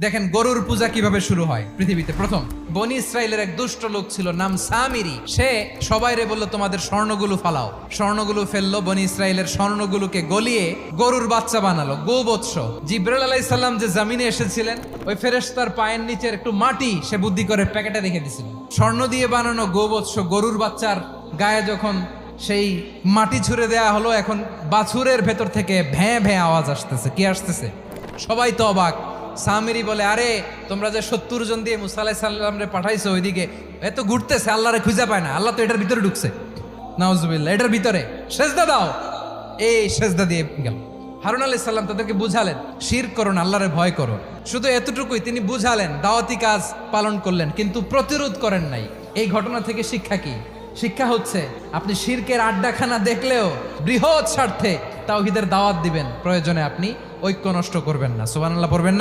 দেখেন গরুর পূজা কিভাবে শুরু হয় পৃথিবীতে প্রথম। বনি ইসরায়েলের এক দুষ্ট লোক ছিল, নাম সামিরি। সে সবাইরে বলল তোমাদের স্বর্ণগুলো ফালাও। স্বর্ণগুলো ফেললো, বনি ইসরায়েলের স্বর্ণগুলোকে গলিয়ে গরুর বাচ্চা বানালো, গোবৎস। জিব্রাইল আলাইহিস সালাম যে জামিনে এসেছিলেন, ওই ফেরেশতার পায়ের নিচের একটু মাটি সে বুদ্ধি করে প্যাকেটে রেখে দিছিল। স্বর্ণ দিয়ে বানানো গোবৎস গরুর বাচ্চার গায়ে যখন সেই মাটি ছুঁড়ে দেয়া হলো, এখন বাছুরের ভেতর থেকে ভ্যাঁ ভ্যাঁ আওয়াজ আসতেছে। কি আসতেছে? সবাই তো অবাক। সামিরি বলে, আরে তোমরা যে 70 জন দিয়ে মুসা আলাইহিস সালাম রে পাঠাইছো ওইদিকে, এত ঘুরতেছে, আল্লাহরে খুঁজে পায় না, আল্লাহ তো এটার ভিতরে ঢুকছে। নাউজুবিল্লাহ, এটার ভিতরে সেজদা দাও। এই সেজদা দিয়ে গেল। হারুন আলাইহিস সালাম তাদেরকে বুঝালেন, শিরক করো না, আল্লাহরে ভয় করো। শুধু এতটুকুই তিনি বুঝালেন, দাওয়াতি কাজ পালন করলেন, কিন্তু প্রতিরোধ করেন নাই। এই ঘটনা থেকে শিক্ষা কি? শিক্ষা হচ্ছে, আপনি শিরকের আড্ডাখানা দেখলেও বৃহৎ স্বার্থে তাওহীদের দাওয়াত দিবেন, প্রয়োজনে আপনি ঐক্য নষ্ট করবেন না। সুবহানাল্লাহ পড়বেন না?